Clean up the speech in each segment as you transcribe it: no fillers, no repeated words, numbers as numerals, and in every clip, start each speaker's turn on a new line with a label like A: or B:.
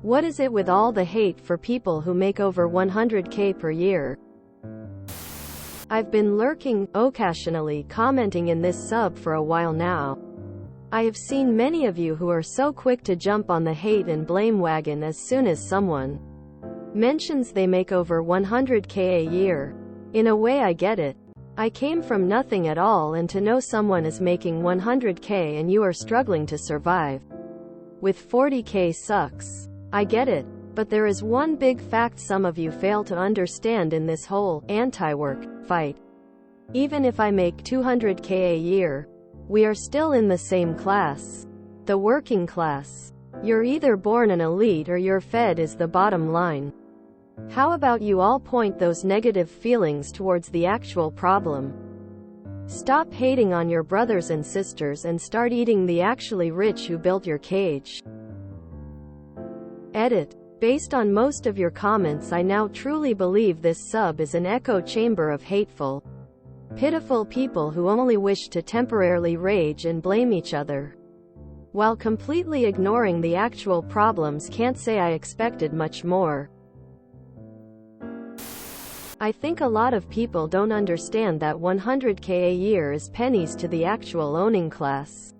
A: What is it with all the hate for people who make over 100K per year? I've been lurking, occasionally commenting in this sub for a while now. I have seen many of you who are so quick to jump on the hate and blame wagon as soon as someone mentions they make over 100K a year. In a way I get it. I came from nothing at all, and to know someone is making 100K and you are struggling to survive with 40K sucks. I get it. But there is one big fact some of you fail to understand in this whole anti-work fight. Even if I make 200K a year, we are still in the same class. The working class. You're either born an elite or you're fed is the bottom line. How about you all point those negative feelings towards the actual problem? Stop hating on your brothers and sisters and start eating the actually rich who built your cage. Edit. Based on most of your comments, I now truly believe this sub is an echo chamber of hateful, pitiful people who only wish to temporarily rage and blame each other, while completely ignoring the actual problems. Can't say I expected much more. I think a lot of people don't understand that 100K a year is pennies to the actual owning class.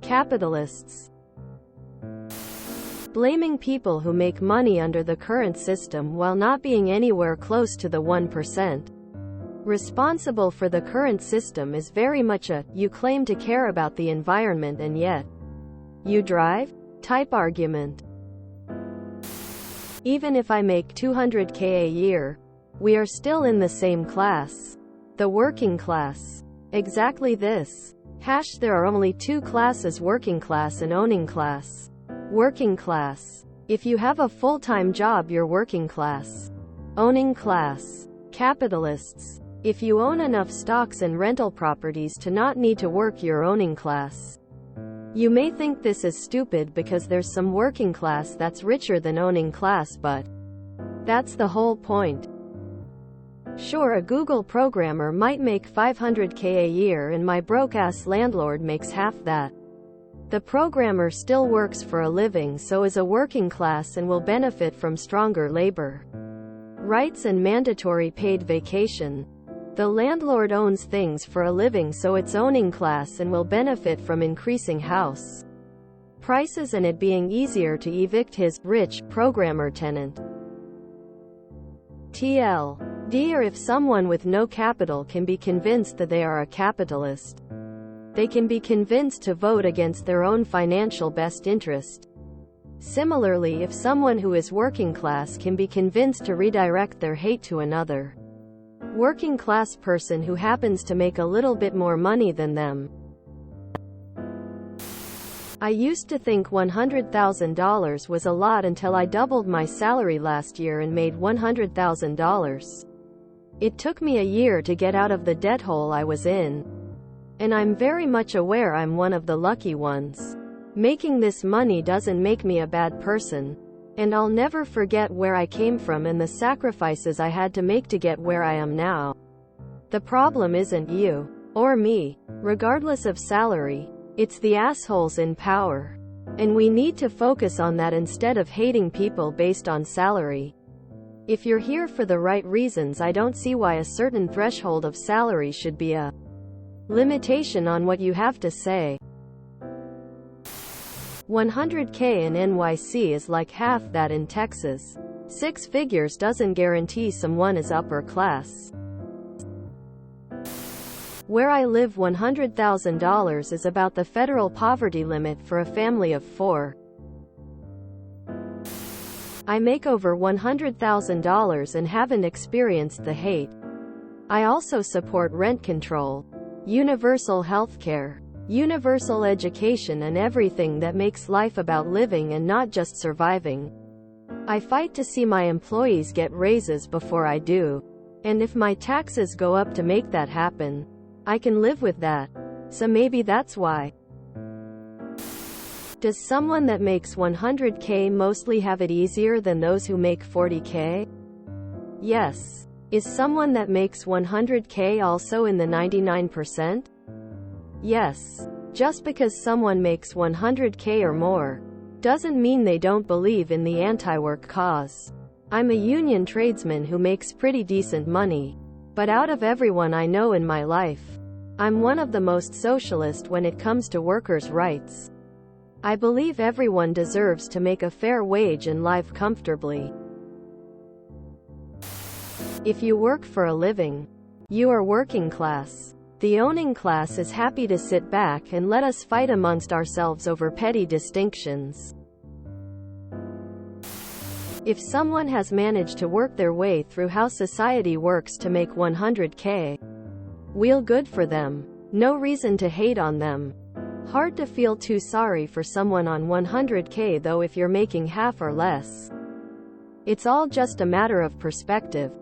A: Capitalists. Blaming people who make money under the current system while not being anywhere close to the 1% responsible for the current system is very much a, you claim to care about the environment and yet you drive? type argument. Even if I make 200K a year, we are still in the same class. The working class. Exactly this. There are only two classes: working class and owning class. Working class. If you have a full-time job, you're working class. Owning class. Capitalists. If you own enough stocks and rental properties to not need to work, you're owning class. You may think this is stupid because there's some working class that's richer than owning class, but that's the whole point. Sure, a Google programmer might make 500K a year and my broke-ass landlord makes half that. The programmer still works for a living, so is a working class, and will benefit from stronger labor rights and mandatory paid vacation. The landlord owns things for a living, so it's owning class and will benefit from increasing house prices and it being easier to evict his rich programmer tenant. TLD, or if someone with no capital can be convinced that they are a capitalist, they can be convinced to vote against their own financial best interest. Similarly, if someone who is working class can be convinced to redirect their hate to another working class person who happens to make a little bit more money than them. I used to think $100,000 was a lot until I doubled my salary last year and made $100,000. It took me a year to get out of the debt hole I was in. And I'm very much aware I'm one of the lucky ones. Making this money doesn't make me a bad person. And I'll never forget where I came from and the sacrifices I had to make to get where I am now. The problem isn't you or me, regardless of salary. It's the assholes in power. And we need to focus on that instead of hating people based on salary. If you're here for the right reasons, I don't see why a certain threshold of salary should be a limitation on what you have to say. 100K in NYC is like half that in Texas. 6 figures doesn't guarantee someone is upper class. Where I live, $100,000 is about the federal poverty limit for a family of 4. I make over $100,000 and haven't experienced the hate. I also support rent control, universal healthcare, universal education, and everything that makes life about living and not just surviving. I fight to see my employees get raises before I do. And if my taxes go up to make that happen, I can live with that. So maybe that's why. Does someone that makes 100K mostly have it easier than those who make 40K? Yes. Is someone that makes 100K also in the 99%? Yes. Just because someone makes 100K or more Doesn't mean they don't believe in the anti-work cause. I'm a union tradesman who makes pretty decent money. But out of everyone I know in my life, I'm one of the most socialist when it comes to workers' rights. I believe everyone deserves to make a fair wage and live comfortably. If you work for a living, you are working class. The owning class is happy to sit back and let us fight amongst ourselves over petty distinctions. If someone has managed to work their way through how society works to make 100K, well, good for them. No reason to hate on them. Hard to feel too sorry for someone on 100K though if you're making half or less. It's all just a matter of perspective.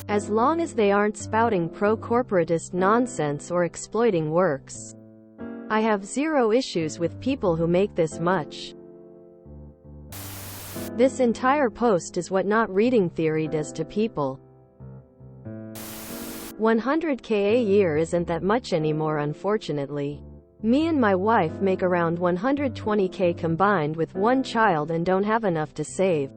A: As long as they aren't spouting pro-corporatist nonsense or exploiting works, I have zero issues with people who make this much. This entire post is what not reading theory does to people. 100K a year isn't that much anymore, unfortunately. Me and my wife make around 120K combined with one child and don't have enough to save.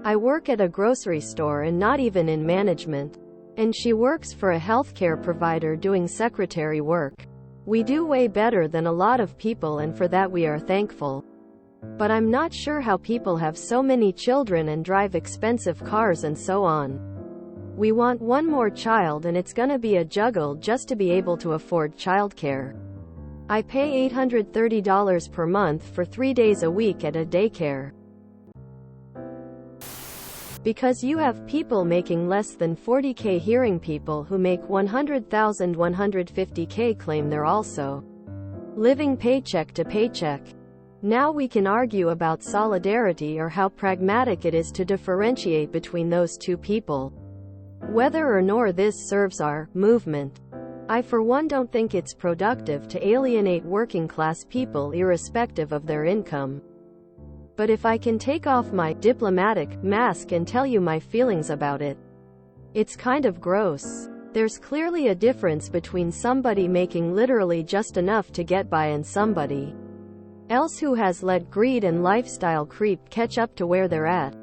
A: I work at a grocery store and not even in management. And she works for a healthcare provider doing secretary work. We do way better than a lot of people, and for that we are thankful. But I'm not sure how people have so many children and drive expensive cars and so on. We want one more child and it's gonna be a juggle just to be able to afford childcare. I pay $830 per month for 3 days a week at a daycare. Because you have people making less than 40K hearing people who make 100,000, 150K claim they're also living paycheck to paycheck. Now we can argue about solidarity or how pragmatic it is to differentiate between those two people. Whether or not this serves our movement. I for one don't think it's productive to alienate working class people irrespective of their income. But if I can take off my diplomatic mask and tell you my feelings about it, it's kind of gross. There's clearly a difference between somebody making literally just enough to get by and somebody else who has let greed and lifestyle creep catch up to where they're at.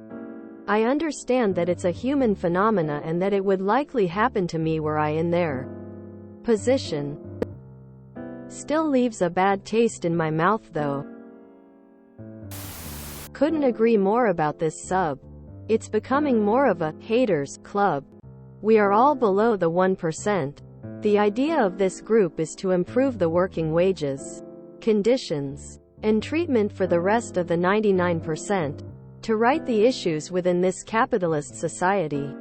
A: I understand that it's a human phenomena and that it would likely happen to me were I in their position. Still leaves a bad taste in my mouth though. Couldn't agree more about this sub. It's becoming more of a haters club. We are all below the 1%. The idea of this group is to improve the working wages, conditions, and treatment for the rest of the 99%. To right the issues within this capitalist society.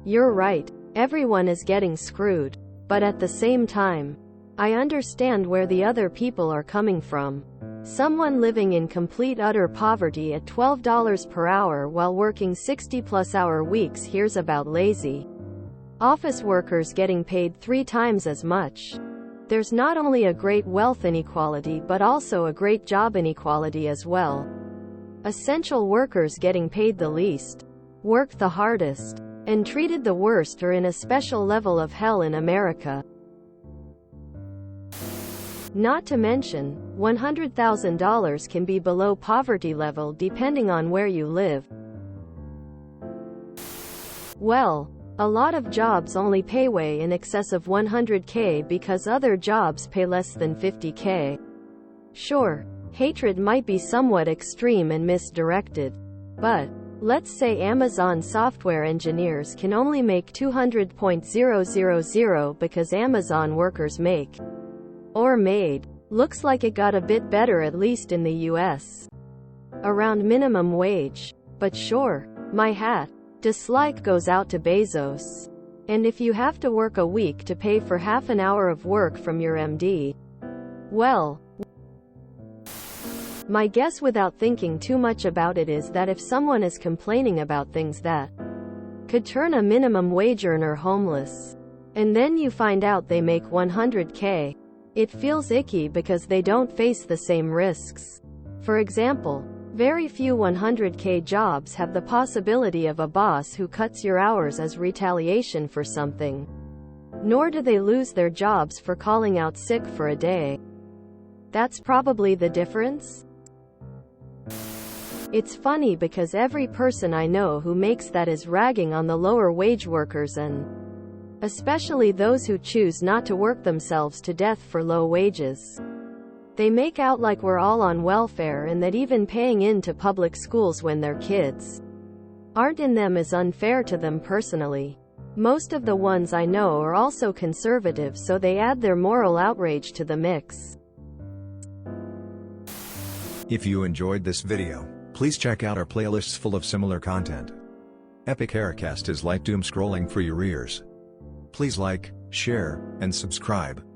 A: You're right. Everyone is getting screwed. But at the same time, I understand where the other people are coming from. Someone living in complete utter poverty at $12 per hour while working 60+ hour weeks hears about lazy office workers getting paid 3 times as much. There's not only a great wealth inequality but also a great job inequality as well. Essential workers getting paid the least, work the hardest, and treated the worst are in a special level of hell in America. Not to mention, $100,000 can be below poverty level depending on where you live. Well, a lot of jobs only pay way in excess of 100K because other jobs pay less than 50K. Sure, hatred might be somewhat extreme and misdirected. But, let's say Amazon software engineers can only make $200,000 because Amazon workers make, or made, looks like it got a bit better at least in the US. Around minimum wage. But sure, my hat. Dislike goes out to Bezos. And if you have to work a week to pay for half an hour of work from your MD, well, my guess without thinking too much about it is that if someone is complaining about things that could turn a minimum wage earner homeless, and then you find out they make 100K, it feels icky because they don't face the same risks. For example, very few 100K jobs have the possibility of a boss who cuts your hours as retaliation for something. Nor do they lose their jobs for calling out sick for a day. That's probably the difference. It's funny because every person I know who makes that is ragging on the lower wage workers, and especially those who choose not to work themselves to death for low wages. They make out like we're all on welfare and that even paying into public schools when their kids aren't in them is unfair to them personally. Most of the ones I know are also conservative, so they add their moral outrage to the mix.
B: If you enjoyed this video, please check out our playlists full of similar content. Epic Haircast is like doom scrolling for your ears. Please like, share, and subscribe.